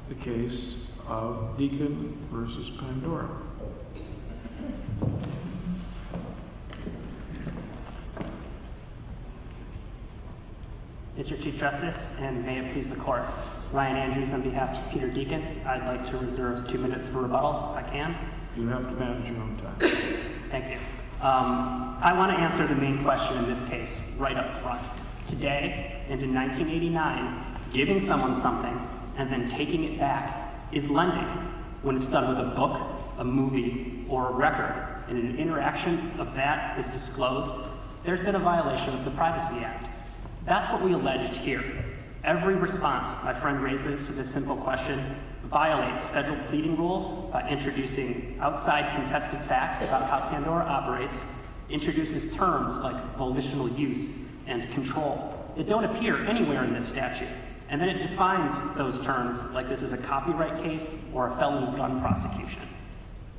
the case of Deacon versus Pandora. Mr. Chief Justice, and may it please the Court, Ryan Andrews on behalf of Peter Deacon. I'd like to reserve 2 minutes for rebuttal, if I can. You have to manage your own time. Thank you. I want to answer the main question in this case right up front. Today, and in 1989, giving someone something and then taking it back is lending when it's done with a book, a movie, or a record, and an interaction of that is disclosed. There's been a violation of the Privacy Act. That's what we alleged here. Every response my friend raises to this simple question violates federal pleading rules by introducing outside contested facts about how Pandora operates, introduces terms like volitional use and control that don't appear anywhere in this statute, and then it defines those terms like this is a copyright case or a felony gun prosecution.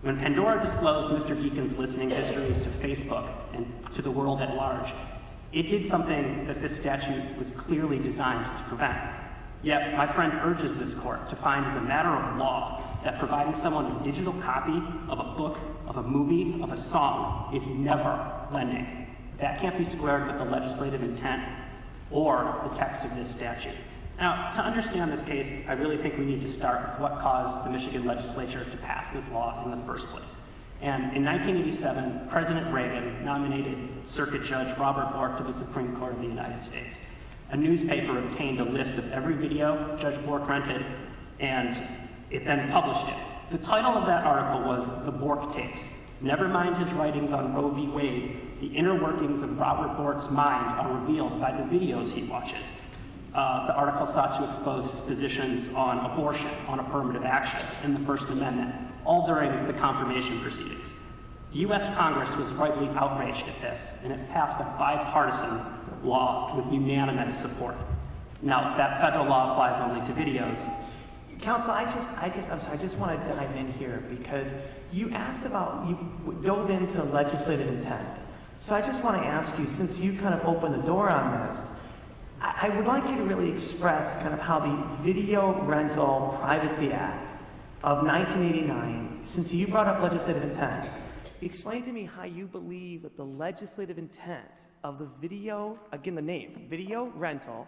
When Pandora disclosed Mr. Deacon's listening history to Facebook and to the world at large, it did something that this statute was clearly designed to prevent. Yet, my friend urges this court to find as a matter of law that providing someone a digital copy of a book, of a movie, of a song is never lending. That can't be squared with the legislative intent or the text of this statute. Now, to understand this case, I really think we need to start with what caused the Michigan legislature to pass this law in the first place. And in 1987, President Reagan nominated Circuit Judge Robert Bork to the Supreme Court of the United States. A newspaper obtained a list of every video Judge Bork rented, and it then published it. The title of that article was The Bork Tapes. Never mind his writings on Roe v. Wade, the inner workings of Robert Bork's mind are revealed by the videos he watches. The article sought to expose his positions on abortion, on affirmative action, and the First Amendment, all during the confirmation proceedings. The U.S. Congress was rightly outraged at this, and it passed a bipartisan law with unanimous support. Now, that federal law applies only to videos. Counsel, I'm sorry, I just want to dive in here because you dove into legislative intent. So I just want to ask you, since you kind of opened the door on this, I would like you to really express kind of how the Video Rental Privacy Act of 1989, since you brought up legislative intent, explain to me how you believe that the legislative intent of the Video Rental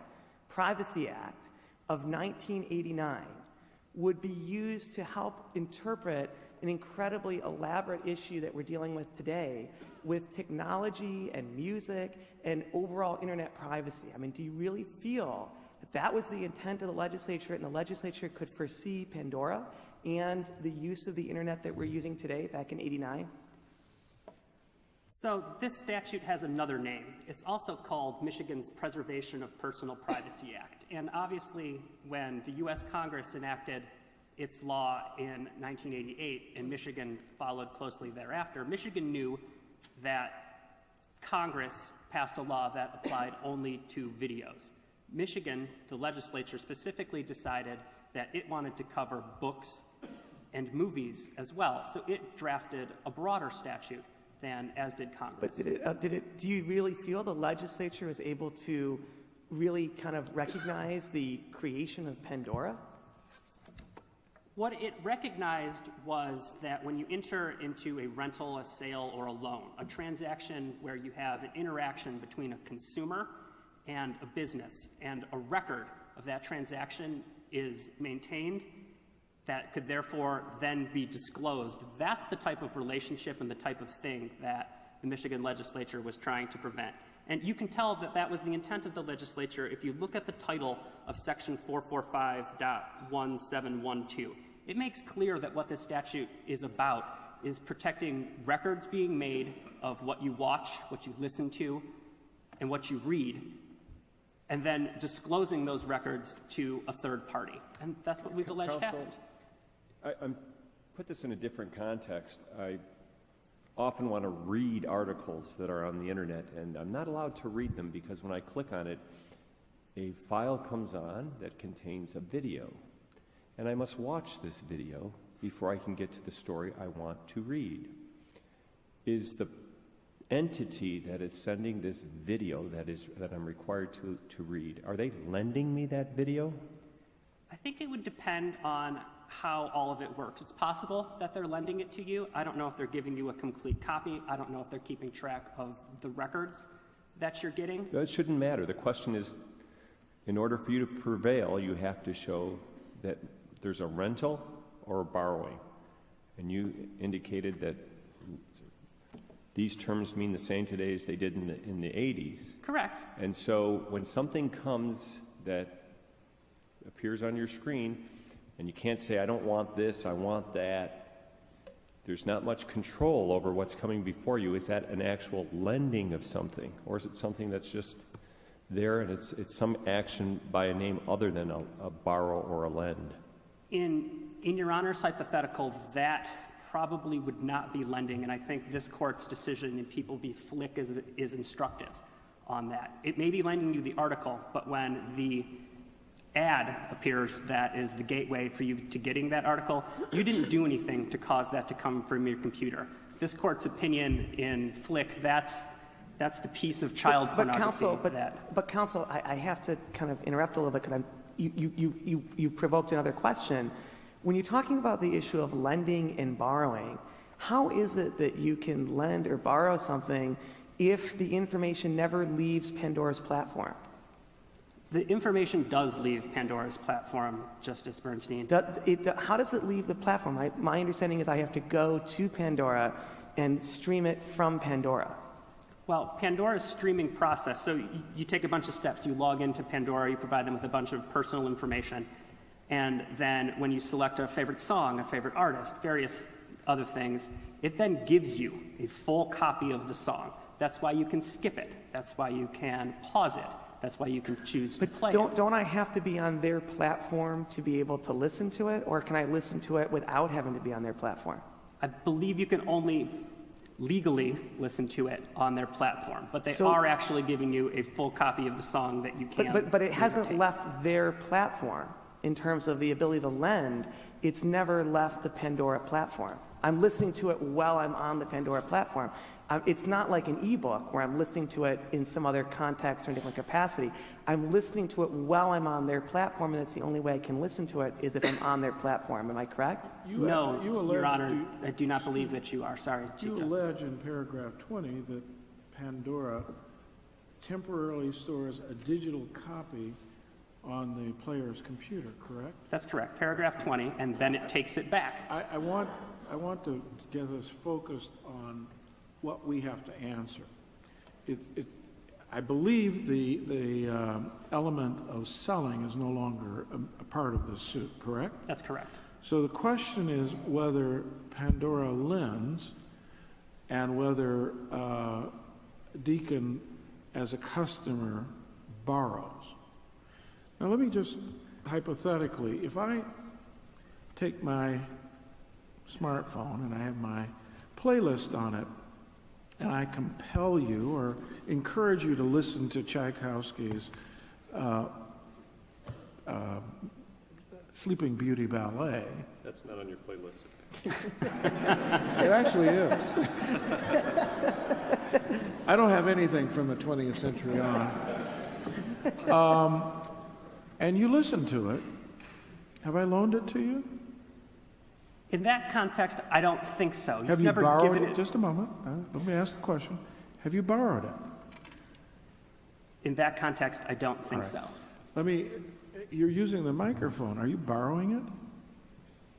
Privacy Act of 1989 would be used to help interpret an incredibly elaborate issue that we're dealing with today with technology and music and overall internet privacy. I mean, do you really feel that that was the intent of the legislature and the legislature could foresee Pandora and the use of the internet that we're using today back in '89? So this statute has another name. It's also called Michigan's Preservation of Personal Privacy Act. And obviously, when the U.S. Congress enacted its law in 1988 and Michigan followed closely thereafter, Michigan knew that Congress passed a law that applied only to videos. Michigan, the legislature, specifically decided that it wanted to cover books and movies as well. So it drafted a broader statute than as did Congress. But do you really feel the legislature was able to really kind of recognize the creation of Pandora? What it recognized was that when you enter into a rental, a sale, or a loan, a transaction where you have an interaction between a consumer and a business, and a record of that transaction is maintained, that could therefore then be disclosed. That's the type of relationship and the type of thing that the Michigan legislature was trying to prevent. And you can tell that that was the intent of the legislature if you look at the title of section 445.1712. It makes clear that what this statute is about is protecting records being made of what you watch, what you listen to, and what you read, and then disclosing those records to a third party. And that's what we've alleged happened. I'm put this in a different context. I often want to read articles that are on the internet, and I'm not allowed to read them because when I click on it, a file comes on that contains a video, and I must watch this video before I can get to the story I want to read. Is the entity that is sending this video that I'm required to read, are they lending me that video? I think it would depend on how all of it works. It's possible that they're lending it to you. I don't know if they're giving you a complete copy. I don't know if they're keeping track of the records that you're getting. That shouldn't matter. The question is, in order for you to prevail, you have to show that there's a rental or a borrowing. And you indicated that these terms mean the same today as they did in the 80s. Correct. And so when something comes that appears on your screen, and you can't say, I don't want this, I want that, there's not much control over what's coming before you. Is that an actual lending of something? Or is it something that's just there and it's some action by a name other than a borrow or a lend? In Your Honor's hypothetical, that probably would not be lending, and I think this court's decision in People v. Flick is instructive on that. It may be lending you the article, but when the ad appears that is the gateway for you to getting that article, you didn't do anything to cause that to come from your computer. This court's opinion in Flick, that's the piece of child pornography. But counsel, I have to kind of interrupt a little bit because you provoked another question. When you're talking about the issue of lending and borrowing, how is it that you can lend or borrow something if the information never leaves Pandora's platform? The information does leave Pandora's platform, Justice Bernstein. How does it leave the platform? My understanding is I have to go to Pandora and stream it from Pandora. Well, Pandora's streaming process, so you take a bunch of steps. You log into Pandora, you provide them with a bunch of personal information, and then when you select a favorite song, a favorite artist, various other things, it then gives you a full copy of the song. That's why you can skip it. That's why you can pause it. That's why you can choose to play it. Don't I have to be on their platform to be able to listen to it, or can I listen to it without having to be on their platform? I believe you can only legally listen to it on their platform, but they are actually giving you a full copy of the song that you can. But it hasn't left their platform in terms of the ability to lend. It's never left the Pandora platform. I'm listening to it while I'm on the Pandora platform. It's not like an ebook where I'm listening to it in some other context or in a different capacity. I'm listening to it while I'm on their platform, and it's the only way I can listen to it is if I'm on their platform. Am I correct? No, Your Honor, I do not believe that you are. Sorry, Chief Justice. You allege in paragraph 20 that Pandora temporarily stores a digital copy on the player's computer, correct? That's correct. Paragraph 20, and then it takes it back. I want to get us focused on what we have to answer. I believe the element of selling is no longer a part of this suit, correct? That's correct. So the question is whether Pandora lends and whether Deacon, as a customer, borrows. Now let me just hypothetically, if I take my smartphone and I have my playlist on it, and I compel you or encourage you to listen to Tchaikovsky's Sleeping Beauty Ballet. That's not on your playlist. It actually is. I don't have anything from the 20th century on. And you listen to it. Have I loaned it to you? In that context, I don't think so. Have you never borrowed given it? Just a moment. Let me ask the question. Have you borrowed it? In that context, I don't think so. You're using the microphone. Are you borrowing it?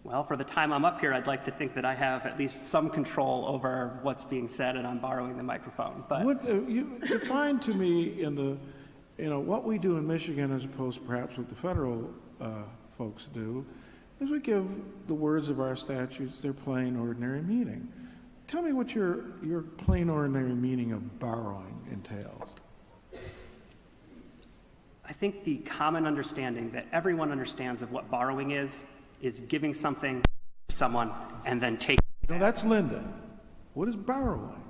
Well, for the time I'm up here, I'd like to think that I have at least some control over what's being said, and I'm borrowing the microphone. But You define to me what we do in Michigan, as opposed perhaps what the federal folks do, is we give the words of our statutes their plain, ordinary meaning. Tell me what your plain, ordinary meaning of borrowing entails. I think the common understanding that everyone understands of what borrowing is giving something to someone and then taking it back. No, that's Linda. What is borrowing?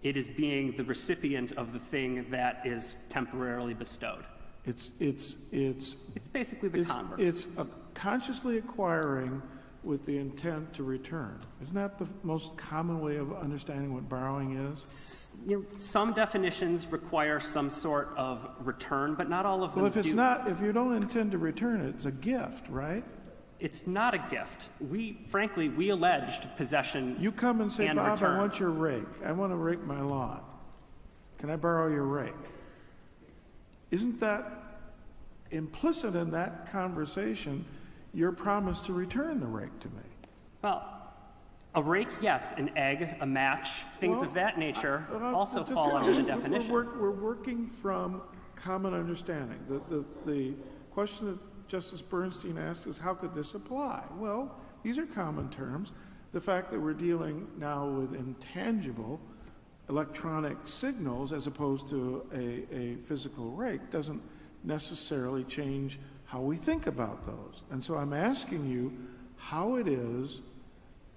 It is being the recipient of the thing that is temporarily bestowed. It's basically the converse. It's consciously acquiring with the intent to return. Isn't that the most common way of understanding what borrowing is? some definitions require some sort of return, but not all of them Well, if it's do. not, if you don't intend to return it, it's a gift, right? It's not a gift. Frankly, we alleged possession. You come and say, and Bob, return. I want your rake. I want to rake my lawn. Can I borrow your rake? Isn't that implicit in that conversation, your promise to return the rake to me? Well, a rake, yes. An egg, a match, things Well, of that nature also just- fall under the definition. We're working from common understanding. The question that Justice Bernstein asked is, how could this apply? Well, these are common terms. The fact that we're dealing now with intangible electronic signals as opposed to a physical rake doesn't necessarily change how we think about those. And so I'm asking you how it is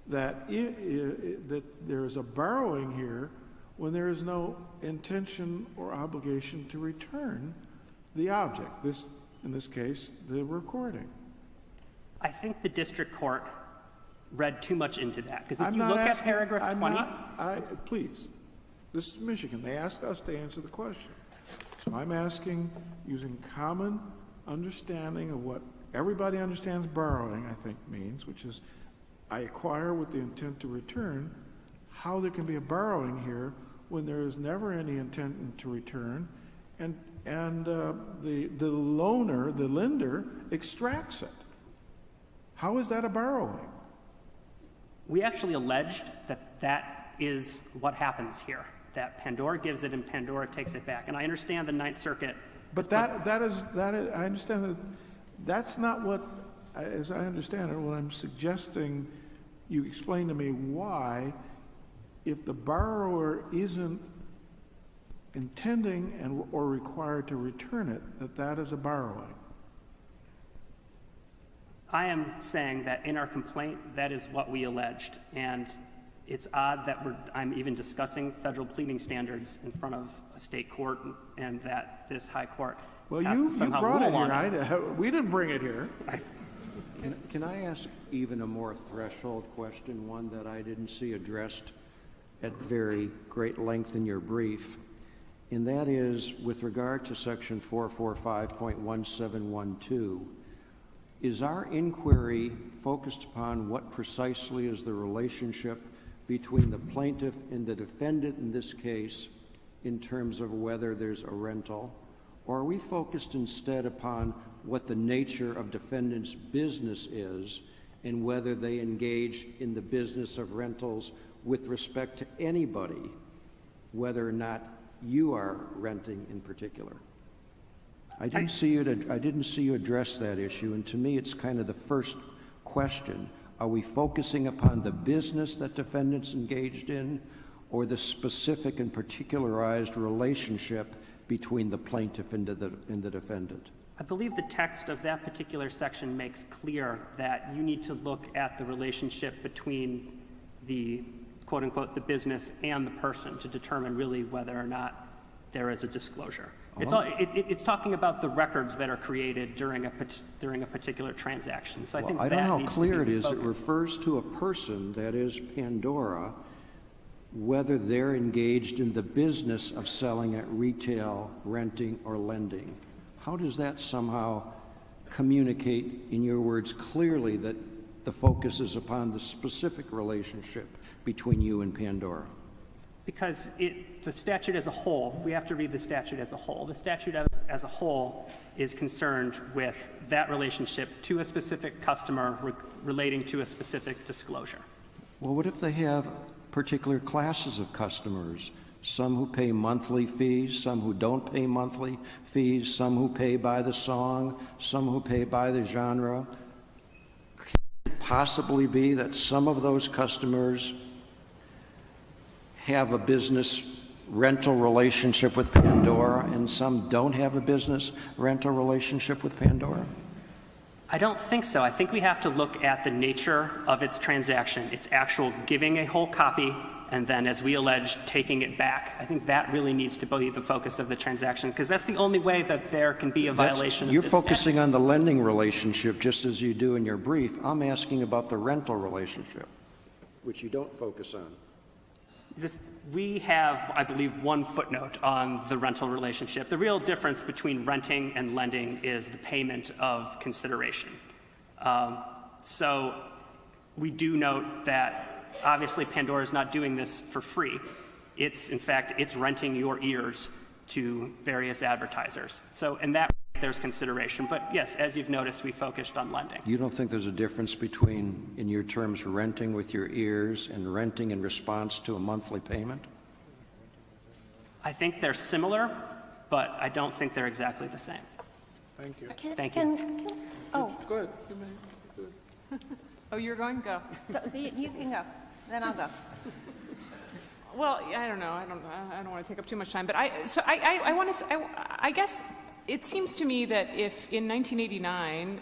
that that there is a borrowing here when there is no intention or obligation to return the object, in this case, the recording. I think the district court read too much into that, because if I'm you not look at asking- paragraph I'm 20, please, this is Michigan. They asked us to answer the question. So I'm asking, using common understanding of what everybody understands borrowing, I think, means, which is I acquire with the intent to return, how there can be a borrowing here when there is never any intent to return, and the loaner, the lender, extracts it. How is that a borrowing? we actually alleged that that is what happens here, that Pandora gives it and Pandora takes it back. And I understand the Ninth Circuit. But that is, I understand that that's not what, as I understand it, what I'm suggesting you explain to me why, if the borrower isn't intending or required to return it, that is a borrowing. I am saying that in our complaint, that is what we alleged. And it's odd that I'm even discussing federal pleading standards in front of a state court and that this high court Well, has you to somehow brought it rule on here. We didn't bring it here. Can I ask even a more threshold question, one that I didn't see addressed at very great length in your brief? And that is, with regard to section 445.1712, is our inquiry focused upon what precisely is the relationship between the plaintiff and the defendant in this case in terms of whether there's a rental? Or are we focused instead upon what the nature of defendant's business is and whether they engage in the business of rentals with respect to anybody, whether or not you are renting in particular? I didn't see you address that issue, and to me it's kind of the first question. Are we focusing upon the business that defendants engaged in, or the specific and particularized relationship between the plaintiff and the defendant? I believe the text of that particular section makes clear that you need to look at the relationship between the quote-unquote the business and the person to determine really whether or not there is a disclosure. It's talking about the records that are created during a particular transaction. So I think I don't know how clear it is. It focused. refers to a person, that is Pandora, whether they're engaged in the business of selling at retail, renting, or lending. How does that somehow communicate, in your words, clearly that the focus is upon the specific relationship between you and Pandora? Because the statute as a whole, we have to read the statute as a whole. The statute as a whole is concerned with that relationship to a specific customer relating to a specific disclosure. Well, what if they have particular classes of customers? Some who pay monthly fees, some who don't pay monthly fees, some who pay by the song, some who pay by the genre. Can it possibly be that some of those customers have a business rental relationship with Pandora and some don't have a business rental relationship with Pandora? I don't think so. I think we have to look at the nature of its transaction, its actual giving a whole copy, and then, as we allege, taking it back. I think that really needs to be the focus of the transaction, because that's the only way that there can be a violation of You're this focusing statute. on the lending relationship just as you do in your brief. I'm asking about the rental relationship, which you don't focus on. We have, I believe, one footnote on the rental relationship. The real difference between renting and lending is the payment of consideration. So we do note that obviously Pandora is not doing this for free. In fact, it's renting your ears to various advertisers. So in that way, there's consideration. But yes, as you've noticed, we focused on lending. You don't think there's a difference between, in your terms, renting with your ears and renting in response to a monthly payment? I think they're similar, but I don't think they're exactly the same. Thank you. Thank you. Go ahead. You may. Oh, you're going? Go. You can go, then I'll go. Well, I don't know. I don't want to take up too much time, but I want to. I guess it seems to me that if in 1989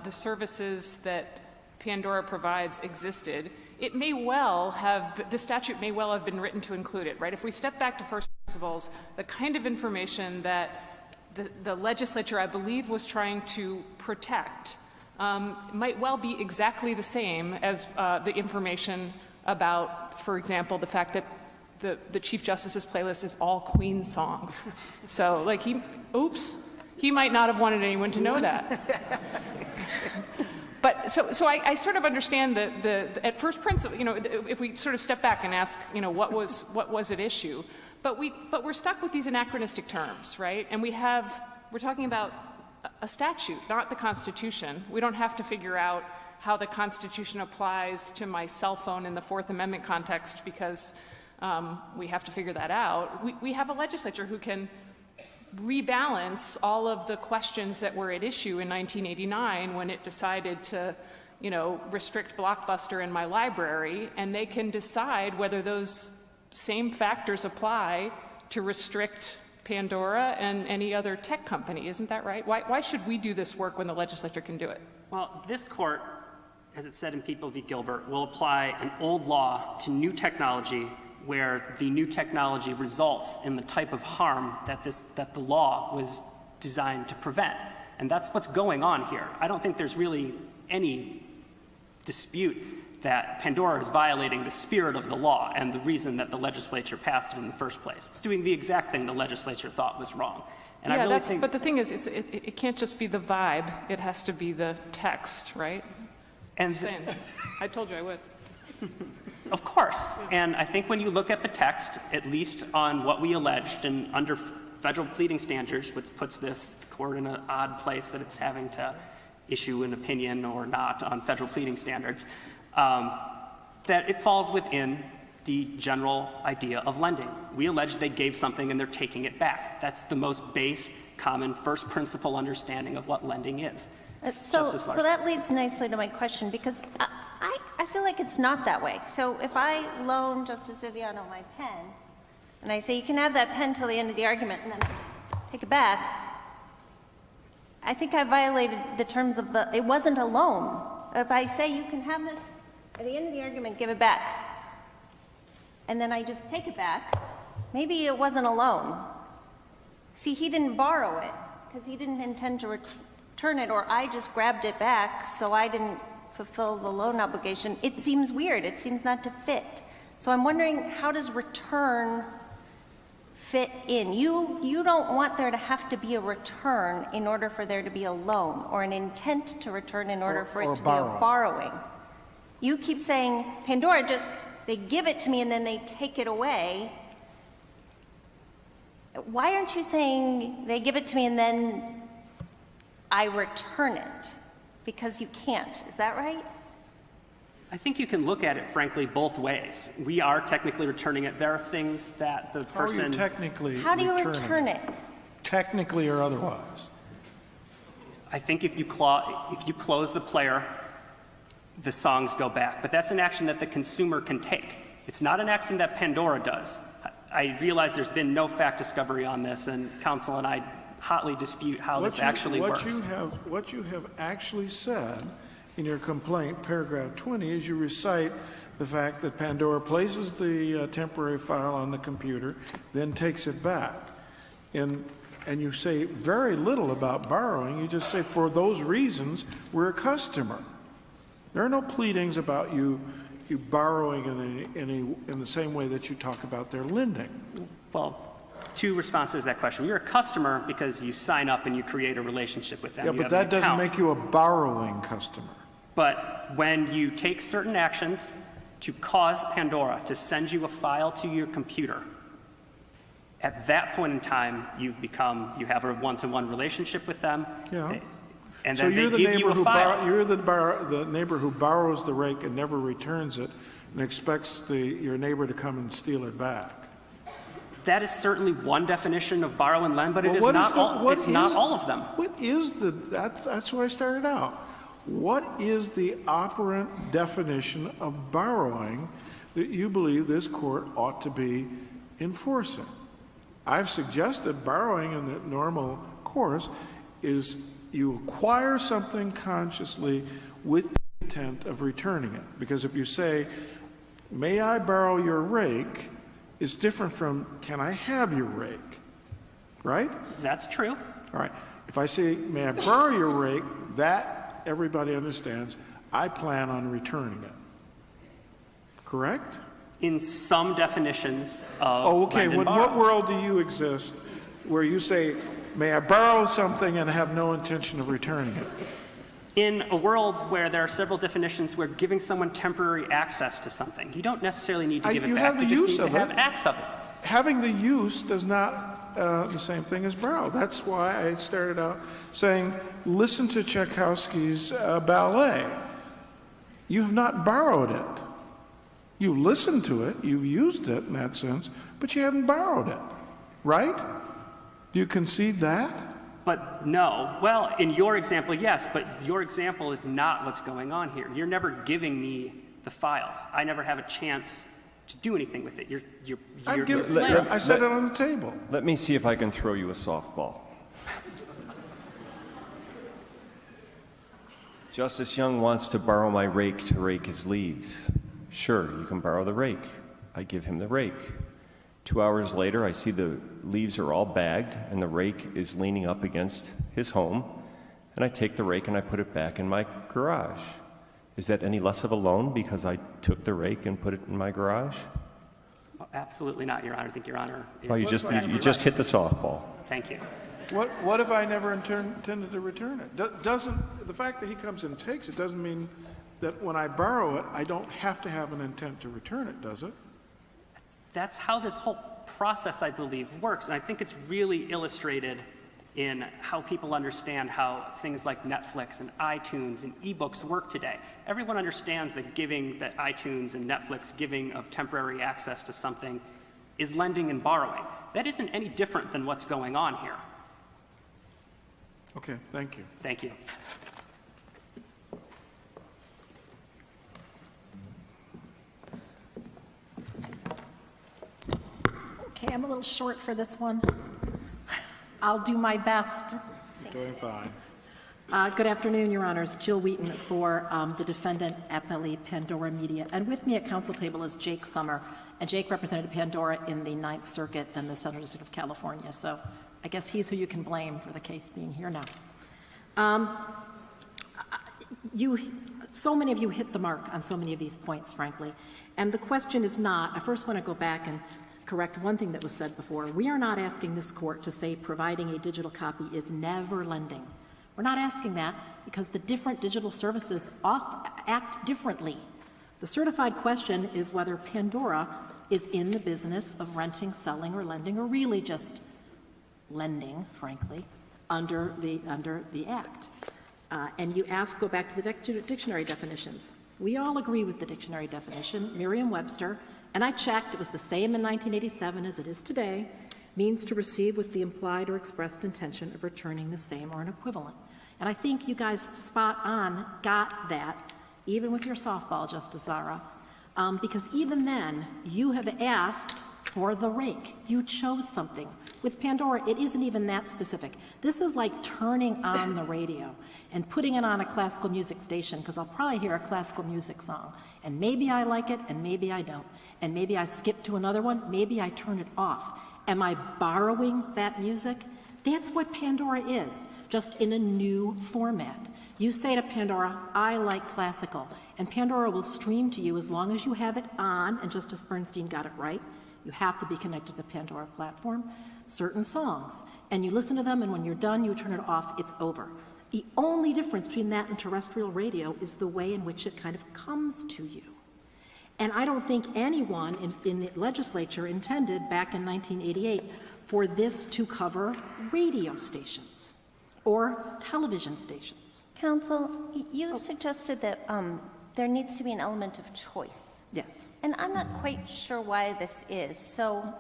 the services that Pandora provides existed, it may well have, the statute may well have been written to include it, right? If we step back to first principles, the kind of information that the legislature, I believe, was trying to protect might well be exactly the same as the information about, for example, the fact that the Chief Justice's playlist is all Queen songs. So, like, he might not have wanted anyone to know that. But so I sort of understand the at first principle, you know, if we sort of step back and ask, you know, what was at issue, but we're stuck with these anachronistic terms, right? And we're talking about a statute, not the Constitution. We don't have to figure out how the Constitution applies to my cell phone in the Fourth Amendment context because we have to figure that out. We have a legislature who can rebalance all of the questions that were at issue in 1989 when it decided to, you know, restrict Blockbuster in my library, and they can decide whether those same factors apply to restrict Pandora and any other tech company. Isn't that right? Why should we do this work when the legislature can do it? Well, this court, as it said in People v. Gilbert, will apply an old law to new technology where the new technology results in the type of harm that the law was designed to prevent. And that's what's going on here. I don't think there's really any dispute that Pandora is violating the spirit of the law and the reason that the legislature passed it in the first place. It's doing the exact thing the legislature thought was wrong. And yeah, I really think, but the thing is, it can't just be the vibe. It has to be the text, right? and I told you I would. Of course. And I think when you look at the text, at least on what we alleged, and under federal pleading standards, which puts this court in an odd place that it's having to issue an opinion or not on federal pleading standards, that it falls within the general idea of lending. We allege they gave something and they're taking it back. That's the most base, common, first principle understanding of what lending is. So that leads nicely to my question, because I feel like it's not that way. So if I loan Justice Viviano my pen, and I say, you can have that pen till the end of the argument, and then I take it back, I think I violated the terms of it wasn't a loan. If I say, you can have this, at the end of the argument, give it back, and then I just take it back, maybe it wasn't a loan. See, he didn't borrow it, because he didn't intend to return it, or I just grabbed it back, so I didn't fulfill the loan obligation. It seems weird. It seems not to fit. So I'm wondering, how does return fit in? You don't want there to have to be a return in order for there to be a loan, or an intent to return in order for it to be a borrowing. You keep saying, Pandora they give it to me and then they take it away. Why aren't you saying they give it to me and then I return it? Because you can't. Is that right? I think you can look at it, frankly, both ways. We are technically returning it. There are things that the person... How are you technically How do you returning return it? Technically or otherwise? I think if you close the player, the songs go back. But that's an action that the consumer can take. It's not an action that Pandora does. I realize there's been no fact discovery on this, and counsel and I hotly dispute how this actually works. What you have actually said in your complaint, paragraph 20, is you recite the fact that Pandora places the temporary file on the computer, then takes it back. And you say very little about borrowing. You just say, for those reasons, we're a customer. There are no pleadings about you you borrowing in the same way that you talk about their lending. Well, two responses to that question. You're a customer because you sign up and you create a relationship with them. Yeah, You but have an that doesn't account. make you a borrowing customer. But when you take certain actions to cause Pandora to send you a file to your computer, at that point in time, you have a one-to-one relationship with them. Yeah. And So then you're they the give you neighbor a file. you're the neighbor who borrows the rake and never returns it and expects your neighbor to come and steal it back. That is certainly one definition of borrow and lend, but it Well, is what not is the- all. what It's not is- all of them. What is that's where I started out. What is the operant definition of borrowing that you believe this court ought to be enforcing? I've suggested borrowing in the normal course is you acquire something consciously with the intent of returning it. Because if you say, may I borrow your rake, it's different from, can I have your rake? Right? That's true. All right. If I say, may I borrow your rake, that everybody understands, I plan on returning it. Correct? In some definitions of Oh, okay. lend and In borrow. what world do you exist where you say, may I borrow something and have no intention of returning it? In a world where there are several definitions where giving someone temporary access to something, you don't necessarily need to give it You back. have the you just use need of to have it. acts of it. Having the use does not the same thing as borrow. That's why I started out saying, listen to Tchaikovsky's ballet. You have not borrowed it. You've listened to it, you've used it in that sense, but you haven't borrowed it. Right? Do you concede that? But no. Well, in your example, yes, but your example is not what's going on here. You're never giving me the file. I never have a chance to do anything with it. You're playing. I set it on the table. Let me see if I can throw you a softball. Justice Young wants to borrow my rake to rake his leaves. Sure, you can borrow the rake. I give him the rake. 2 hours later, I see the leaves are all bagged and the rake is leaning up against his home, and I take the rake and I put it back in my garage. Is that any less of a loan because I took the rake and put it in my garage? Oh, absolutely not, Your Honor. I think Your Honor is Oh, you just hit the softball. Thank you. What if I never intended to return it? The fact that he comes and takes it doesn't mean that when I borrow it, I don't have to have an intent to return it, does it? That's how this whole process, I believe, works. And I think it's really illustrated in how people understand how things like Netflix and iTunes and ebooks work today. Everyone understands that iTunes and Netflix giving of temporary access to something is lending and borrowing. That isn't any different than what's going on here. Okay, thank you. Thank you. Okay, I'm a little short for this one. I'll do my best. You're doing fine. Good afternoon, Your Honors. Jill Wheaton for the defendant, Appellee Pandora Media. And with me at council table is Jake Summer. And Jake represented Pandora in the Ninth Circuit and the Southern District of California. So I guess he's who you can blame for the case being here now. So many of you hit the mark on so many of these points, frankly. And the question is not, I first want to go back and correct one thing that was said before. We are not asking this court to say providing a digital copy is never lending. We're not asking that because the different digital services act differently. The certified question is whether Pandora is in the business of renting, selling, or lending, or really just lending, frankly, under the Act. And you go back to the dictionary definitions. We all agree with the dictionary definition. Merriam-Webster, and I checked, it was the same in 1987 as it is today, means to receive with the implied or expressed intention of returning the same or an equivalent. And I think you guys spot on got that, even with your softball, Justice Zara, because even then, you have asked for the rake. You chose something. With Pandora, it isn't even that specific. This is like turning on the radio and putting it on a classical music station, because I'll probably hear a classical music song. And maybe I like it, and maybe I don't. And maybe I skip to another one, maybe I turn it off. Am I borrowing that music? That's what Pandora is, just in a new format. You say to Pandora, I like classical, and Pandora will stream to you as long as you have it on, and Justice Bernstein got it right. You have to be connected to the Pandora platform, certain songs, and you listen to them, and when you're done, you turn it off, it's over. The only difference between that and terrestrial radio is the way in which it kind of comes to you. And I don't think anyone in the legislature intended back in 1988 for this to cover radio stations or television stations. Counsel, you suggested that there needs to be an element of choice. Yes. And I'm not quite sure why this is. So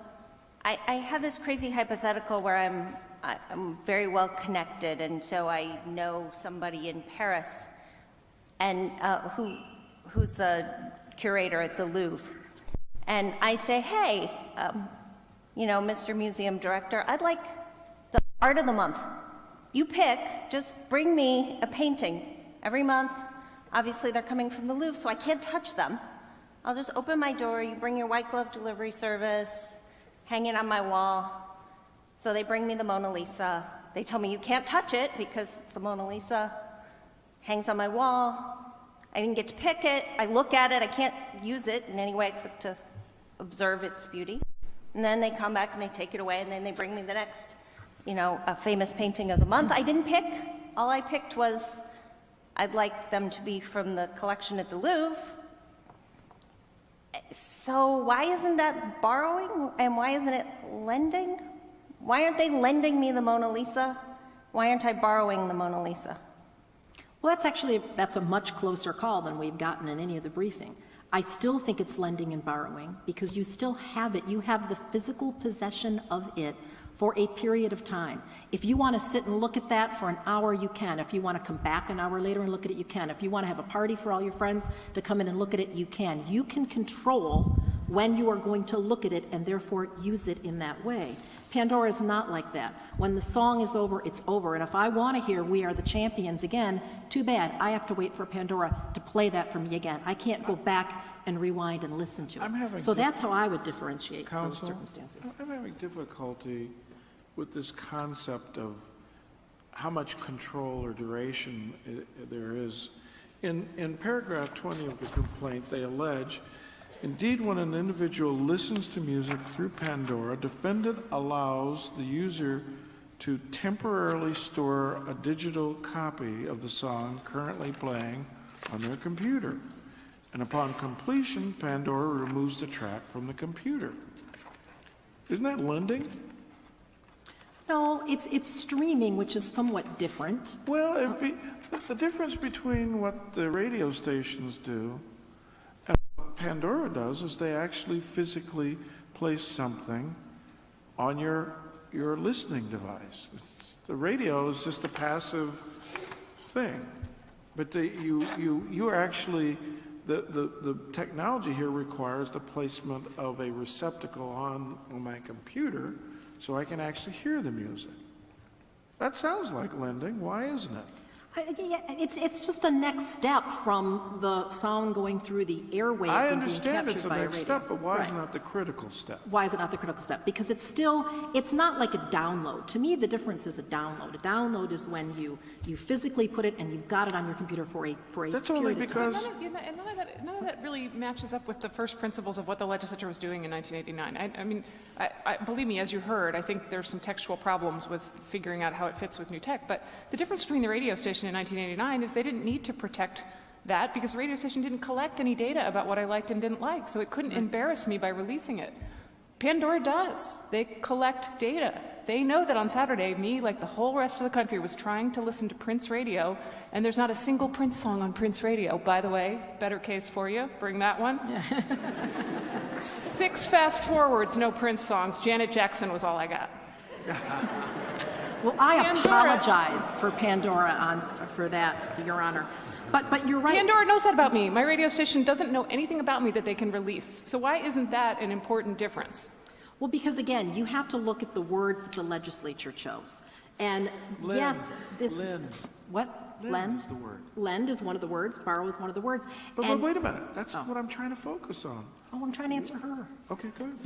I have this crazy hypothetical where I'm very well connected, and so I know somebody in Paris and who's the curator at the Louvre. And I say, hey, Mr. Museum Director, I'd like the art of the month. You pick, just bring me a painting every month. Obviously, they're coming from the Louvre, so I can't touch them. I'll just open my door, you bring your white glove delivery service, hang it on my wall. So they bring me the Mona Lisa. They tell me you can't touch it because it's the Mona Lisa. Hangs on my wall. I didn't get to pick it. I look at it. I can't use it in any way except to observe its beauty. And then they come back and they take it away, and then they bring me the next, a famous painting of the month. I didn't pick. All I picked was I'd like them to be from the collection at the Louvre. So why isn't that borrowing, and why isn't it lending? Why aren't they lending me the Mona Lisa? Why aren't I borrowing the Mona Lisa? Well, that's a much closer call than we've gotten in any of the briefing. I still think it's lending and borrowing because you still have it. You have the physical possession of it for a period of time. If you want to sit and look at that for an hour, you can. If you want to come back an hour later and look at it, you can. If you want to have a party for all your friends to come in and look at it, you can. You can control when you are going to look at it and therefore use it in that way. Pandora is not like that. When the song is over, it's over. And if I want to hear We Are the Champions again, too bad. I have to wait for Pandora to play that for me again. I can't go back and rewind and listen to it. So that's how I would differentiate those circumstances. I'm having difficulty with this concept of how much control or duration there is. In paragraph 20 of the complaint, they allege, indeed, when an individual listens to music through Pandora, defendant allows the user to temporarily store a digital copy of the song currently playing on their computer. And upon completion, Pandora removes the track from the computer. Isn't that lending? No, it's streaming, which is somewhat different. Well, the difference between what the radio stations do and what Pandora does is they actually physically place something on your listening device. The radio is just a passive thing, but you are actually the technology here requires the placement of a receptacle on my computer so I can actually hear the music. That sounds like lending. Why isn't it? It's just the next step from the sound going through the airwaves I and being understand captured it's the by a next radio. step, but why Right. isn't that the critical step? Why is it not the critical step? Because it's not like a download. To me, the difference is a download. A download is when you physically put it and you've got it on your computer for a That's period only of time. because None of that really matches up with the first principles of what the legislature was doing in 1989. I mean, believe me, as you heard, I think there's some textual problems with figuring out how it fits with new tech. But the difference between the radio station in 1989 is they didn't need to protect that because the radio station didn't collect any data about what I liked and didn't like, so it couldn't embarrass me by releasing it. Pandora does. They collect data. They know that on Saturday, me, like the whole rest of the country, was trying to listen to Prince radio, and there's not a single Prince song on Prince radio. By the way, better case for you. Bring that one. 6 fast forwards, no Prince songs. Janet Jackson was all I got. Well, I Pandora. apologize for Pandora for that, Your Honor. But you're right. Pandora knows that about me. My radio station doesn't know anything about me that they can release. So why isn't that an important difference? Well, because again, you have to look at the words that the legislature chose. And Lynn, yes, this... Lynn. What? Lend is the word. Lend is one of the words, borrow is one of the words. But And- wait a minute, that's what I'm trying to focus on. Oh, I'm trying to answer her. Okay, good.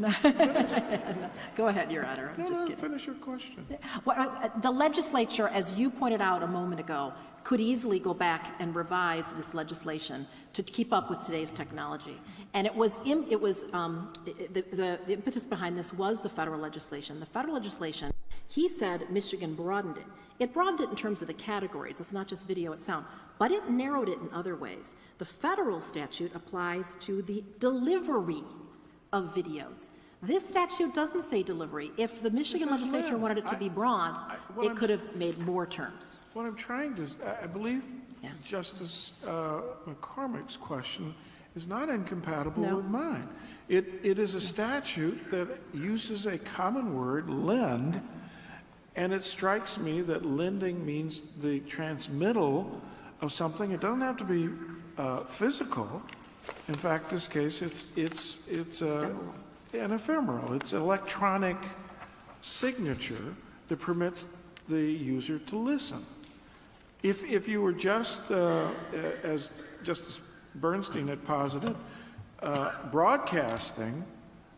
Go ahead, Your Honor. I'm No, just no, kidding. finish your question. Well, the legislature, as you pointed out a moment ago, could easily go back and revise this legislation to keep up with today's technology. And the impetus behind this was the federal legislation. The federal legislation, he said Michigan broadened it. It broadened it in terms of the categories. It's not just video, it's sound. But it narrowed it in other ways. The federal statute applies to the delivery of videos. This statute doesn't say delivery. If the Michigan says legislature lend. wanted it to be broad, what it I'm- could have made more terms. What I'm trying to, I believe Yeah. Justice McCormick's question is not incompatible No. with mine. It is a statute that uses a common word, lend, and it strikes me that lending means the transmittal of something. It doesn't have to be physical. In fact, this case, it's an ephemeral. It's electronic signature that permits the user to listen. If you were just, as Justice Bernstein had posited, broadcasting,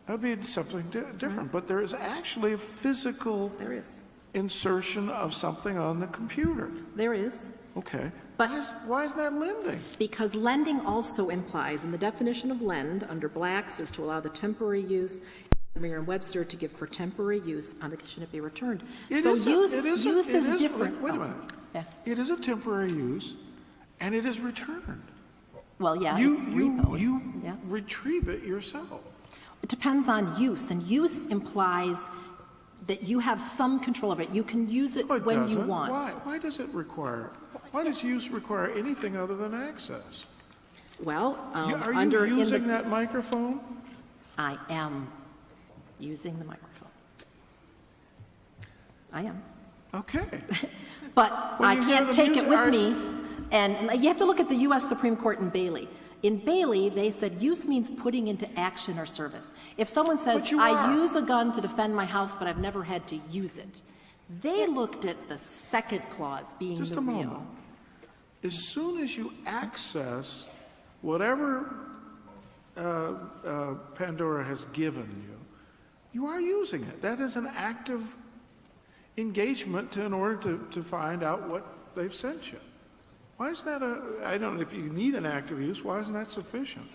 that would be something different. But there is actually a physical There is. insertion of something on the computer. There is. Okay. But- why is that lending? Because lending also implies, and the definition of lend under Black's is to allow the temporary use, Merriam-Webster to give for temporary use on the condition it be returned. So use is different. Wait a Oh, minute. yeah. It is a temporary use, and it is returned. Well, yeah, You it's repo. Yeah. retrieve it yourself. It depends on use, and use implies that you have some control of it. You can use it No, it when you doesn't. want. Why does it require? Why does use require anything other than access? Well, Are under you in using the, that microphone? I am using the microphone. I am. Okay. But When I you hear can't the take music, it with me. And you have to look at the U.S. Supreme Court in Bailey. In Bailey, they said use means putting into action or service. If someone says, But you I are. use a gun to defend my house, but I've never had to use it, they looked at the second clause being Just the a real. moment. As soon as you access whatever Pandora has given you, you are using it. That is an active engagement in order to find out what they've sent you. Why is that I don't know, if you need an active use, why isn't that sufficient?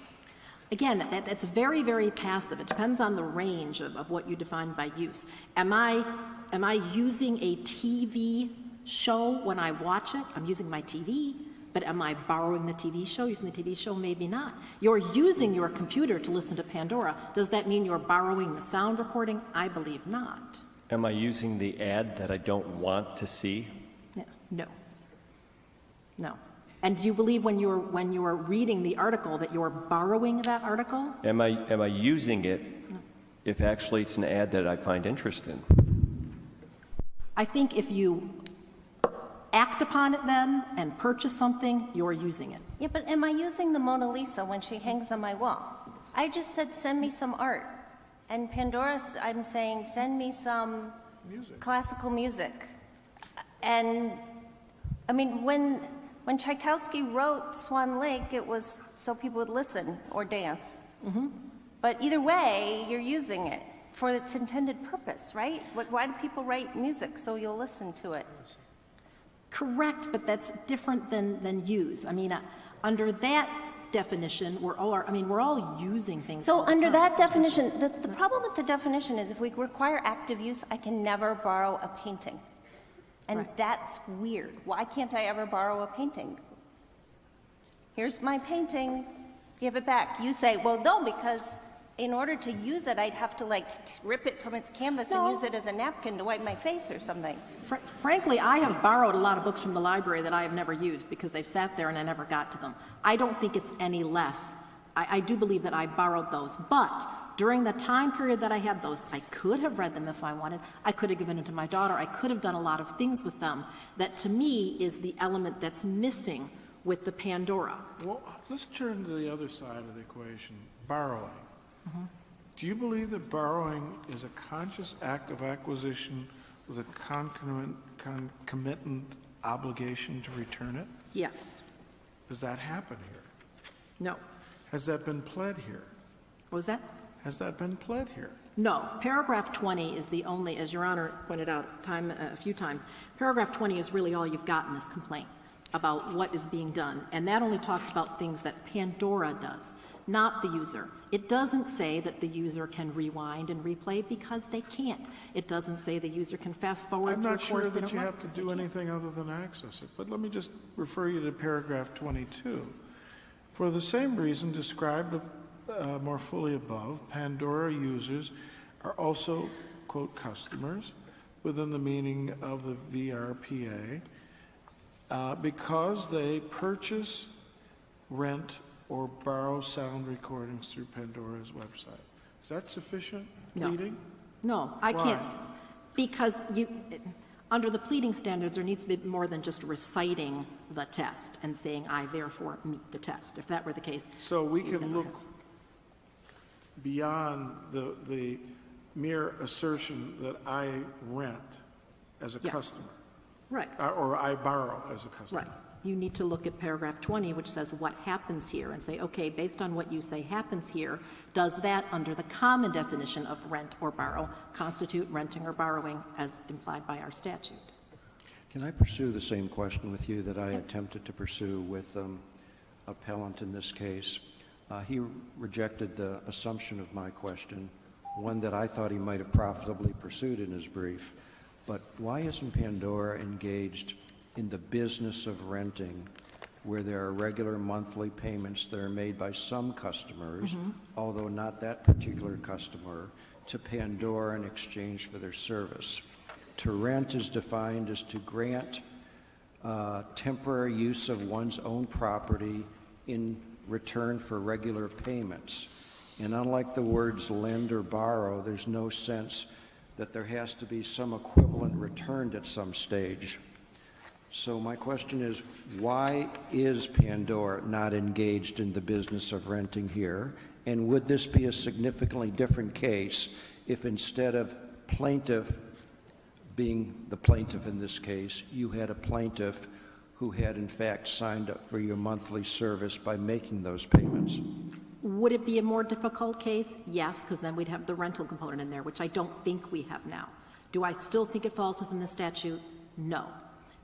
Again, that's very, very passive. It depends on the range of what you define by use. Am I using a TV show when I watch it? I'm using my TV. But am I borrowing the TV show, using the TV show? Maybe not. You're using your computer to listen to Pandora. Does that mean you're borrowing the sound recording? I believe not. Am I using the ad that I don't want to see? No. No. And do you believe when you're reading the article that you're borrowing that article? Am I using it if actually it's an ad that I find interest in? I think if you act upon it then and purchase something, you're using it. Yeah, but am I using the Mona Lisa when she hangs on my wall? I just said, send me some art. And Pandora, I'm saying, send me some classical music. And, I mean, when Tchaikovsky wrote Swan Lake, it was so people would listen or dance. Mm-hmm. But either way, you're using it for its intended purpose, right? Why do people write music? So you'll listen to it. Correct, but that's different than use. I mean, under that definition, we're all using things. So all the under time. that definition, the problem with the definition is if we require active use, I can never borrow a painting. And Right. that's weird. Why can't I ever borrow a painting? Here's my painting, give it back. You say, well, no, because in order to use it, I'd have to rip it from its canvas No. and use it as a napkin to wipe my face or something. Frankly, I have borrowed a lot of books from the library that I have never used because they've sat there and I never got to them. I don't think it's any less. I do believe that I borrowed those, but during the time period that I had those, I could have read them if I wanted. I could have given it to my daughter. I could have done a lot of things with them. That to me is the element that's missing with the Pandora. Well, let's turn to the other side of the equation, borrowing. Mm-hmm. Do you believe that borrowing is a conscious act of acquisition with a concomitant obligation to return it? Yes. Does that happen here? No. Has that been pled here? What was that? Has that been pled here? No. Paragraph 20 is the only, as Your Honor pointed out a few times, paragraph 20 is really all you've got in this complaint about what is being done. And that only talks about things that Pandora does, not the user. It doesn't say that the user can rewind and replay because they can't. It doesn't say the user can fast forward. I'm to not a sure course they that don't you like have to because they do can't. anything other than access it, but let me just refer you to paragraph 22. For the same reason described more fully above, Pandora users are also, quote, customers within the meaning of the VRPA because they purchase, rent, or borrow sound recordings through Pandora's website. Is that sufficient No. pleading? No, I Why? can't, because under the pleading standards, there needs to be more than just reciting the test and saying, I therefore meet the test. If that were the case, So we can look beyond the mere assertion that I rent as a Yes. customer, right, or I borrow as a customer. right. You need to look at paragraph 20, which says what happens here, and say, okay, based on what you say happens here, does that, under the common definition of rent or borrow, constitute renting or borrowing as implied by our statute? Can I pursue the same question with you that I attempted to pursue with appellant in this case? He rejected the assumption of my question, one that I thought he might have profitably pursued in his brief. But why isn't Pandora engaged in the business of renting, where there are regular monthly payments that are made by some customers, although not that particular customer, to Pandora in exchange for their service? To rent is defined as to grant temporary use of one's own property in return for regular payments. And unlike the words lend or borrow, there's no sense that there has to be some equivalent returned at some stage. So my question is, why is Pandora not engaged in the business of renting here? And would this be a significantly different case if instead of plaintiff being the plaintiff in this case, you had a plaintiff who had in fact signed up for your monthly service by making those payments? Would it be a more difficult case? Yes, because then we'd have the rental component in there, which I don't think we have now. Do I still think it falls within the statute? No.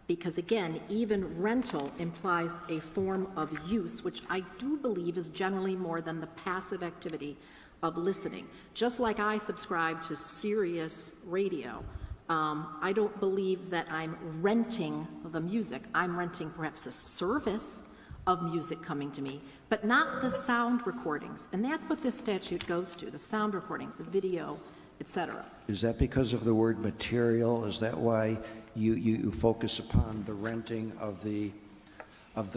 Because again, even rental implies a form of use, which I do believe is generally more than the passive activity of listening. Just like I subscribe to Sirius Radio, I don't believe that I'm renting the music. I'm renting perhaps a service of music coming to me, but not the sound recordings. And that's what this statute goes to, the sound recordings, the video, etc. Is that because of the word material? Is that why you focus upon the renting of the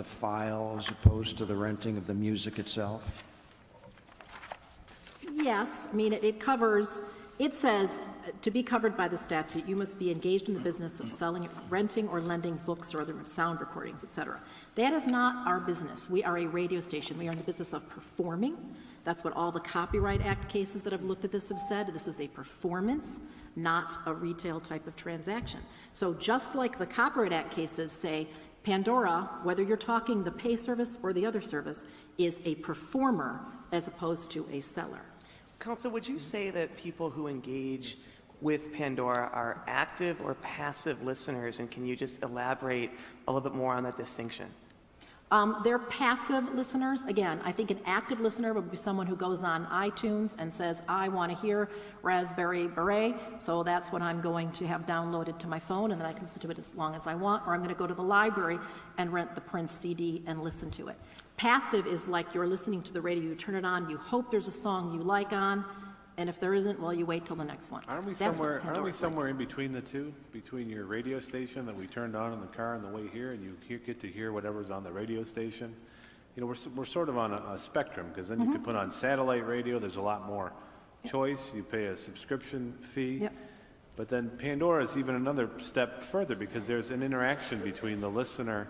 file as opposed to the renting of the music itself? Yes, I mean, it covers, it says, to be covered by the statute, you must be engaged in the business of selling, renting, or lending books or other sound recordings, etc. That is not our business. We are a radio station. We are in the business of performing. That's what all the Copyright Act cases that have looked at this have said. This is a performance, not a retail type of transaction. So just like the Copyright Act cases say, Pandora, whether you're talking the pay service or the other service, is a performer as opposed to a seller. Counsel, would you say that people who engage with Pandora are active or passive listeners, and can you just elaborate a little bit more on that distinction? They're passive listeners. Again, I think an active listener would be someone who goes on iTunes and says, I want to hear Raspberry Beret, so that's what I'm going to have downloaded to my phone, and then I can listen to it as long as I want, or I'm going to go to the library and rent the Prince CD and listen to it. Passive is like you're listening to the radio, you turn it on, you hope there's a song you like on, and if there isn't, well, you wait till the next one. Aren't we That's what somewhere? Aren't we Pandora's like. somewhere in between the two? Between your radio station that we turned on in the car on the way here, and you get to hear whatever's on the radio station. You know, we're sort of on a spectrum, because then you can put on satellite radio. There's a lot more choice. You pay a subscription fee. Yep. But then Pandora is even another step further, because there's an interaction between the listener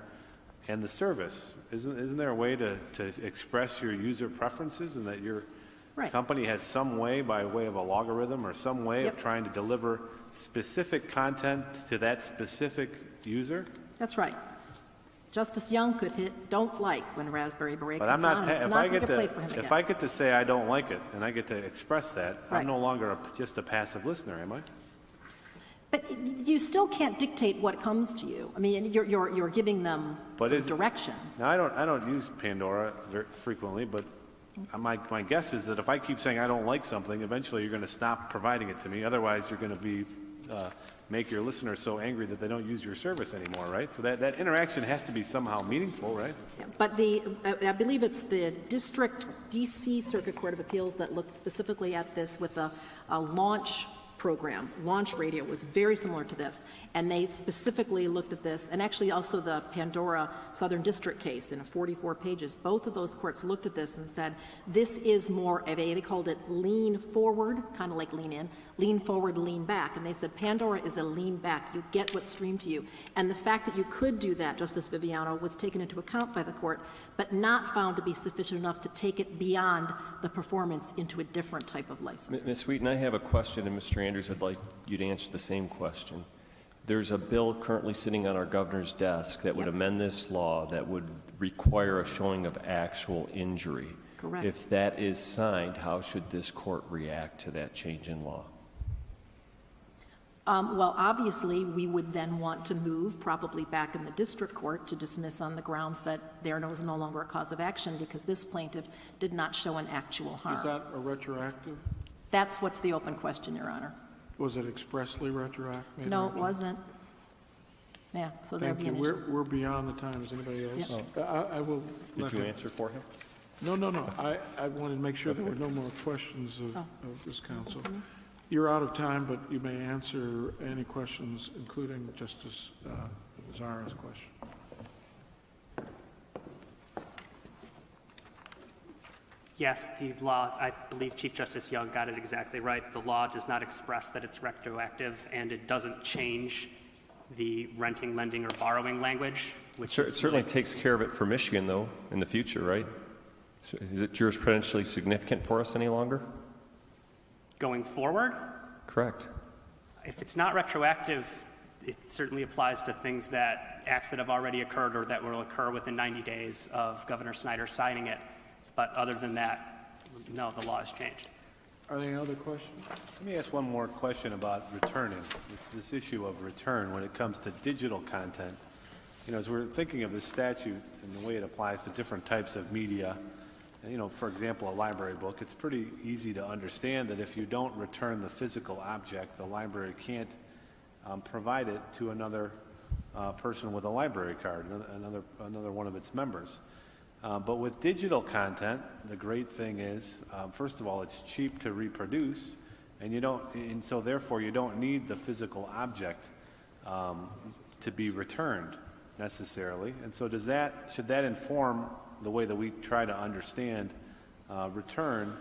and the service. Isn't there a way to express your user preferences, and that your Right. company has some way, by way of a logarithm or some way Yep. of trying to deliver specific content to that specific user? That's right. Justice Young could hit "don't like" when Raspberry Beret But comes I'm not, on. It's if not I going get to play to, for him if again. I get to say I don't like it, and I get to express that, Right. I'm no longer just a passive listener, am I? But you still can't dictate what comes to you. I mean, you're giving them But some is- direction. Now, I don't use Pandora very frequently, but my guess is that if I keep saying I don't like something, eventually you're going to stop providing it to me. Otherwise, you're going to be, make your listeners so angry that they don't use your service anymore, right? So that interaction has to be somehow meaningful, right? Yeah, but I believe it's the District DC Circuit Court of Appeals that looked specifically at this with a launch program. Launch radio was very similar to this, and they specifically looked at this, and actually also the Pandora Southern District case in 44 pages. Both of those courts looked at this and said, this is more of they called it lean forward, kind of like lean in, lean forward, lean back. And they said Pandora is a lean back. You get what's streamed to you. And the fact that you could do that, Justice Viviano, was taken into account by the court, but not found to be sufficient enough to take it beyond the performance into a different type of license. Ms. Wheaton, I have a question, and Mr. Andrews, I'd like you to answer the same question. There's a bill currently sitting on our governor's desk that would amend this law that would require a showing of actual injury. Correct. If that is signed, how should this court react to that change in law? Well, obviously, we would then want to move, probably back in the district court, to dismiss on the grounds that there was no longer a cause of action because this plaintiff did not show an actual harm. Is that a retroactive? That's what's the open question, Your Honor. Was it expressly retroactive? No, it wasn't. Yeah, so there'd Thank be you. an issue. We're beyond the time. Is anybody else? Yep. I will let Did you him. answer for him? No. I wanted to make sure there were no more questions of this counsel. Mm-hmm. You're out of time, but you may answer any questions, including Justice Zara's question. Yes, the law, I believe Chief Justice Young got it exactly right. The law does not express that it's retroactive, and it doesn't change the renting, lending, or borrowing language. Which It certainly takes care of it for Michigan, though, in the future, right? So is it jurisprudentially significant for us any longer? Going forward, Correct. if it's not retroactive, it certainly applies to things acts that have already occurred or that will occur within 90 days of Governor Snyder signing it. But other than that, no, the law has changed. Are there any other questions? Let me ask one more question about returning, this issue of return when it comes to digital content. You know, as we're thinking of this statute and the way it applies to different types of media, you know, for example, a library book, it's pretty easy to understand that if you don't return the physical object, the library can't provide it to another person with a library card, another one of its members. But with digital content, the great thing is, first of all, it's cheap to reproduce, and so therefore you don't need the physical object to be returned necessarily. And so should that inform the way that we try to understand return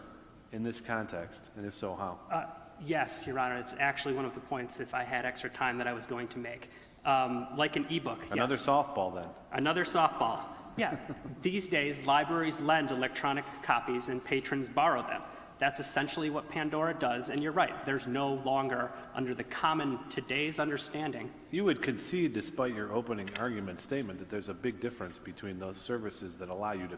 in this context, and if so, how? Yes, Your Honor, it's actually one of the points, if I had extra time, that I was going to make. Like an ebook, Another yes. softball then. Another softball. Yeah. These days, libraries lend electronic copies and patrons borrow them. That's essentially what Pandora does, and you're right. There's no longer, under the common today's understanding. You would concede, despite your opening argument statement, that there's a big difference between those services that allow you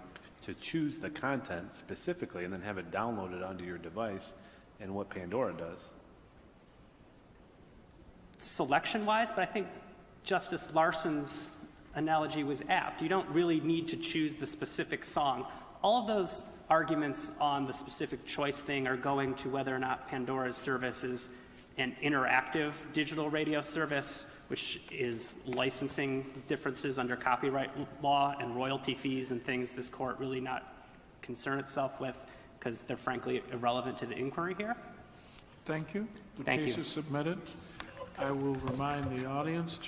to choose the content specifically and then have it downloaded onto your device and what Pandora does. Selection-wise, but I think Justice Larson's analogy was apt. You don't really need to choose the specific song. All of those arguments on the specific choice thing are going to whether or not Pandora's service is an interactive digital radio service, which is licensing differences under copyright law and royalty fees and things this court really not concern itself with because they're frankly irrelevant to the inquiry here. Thank you. The Thank case you. is submitted. I will remind the audience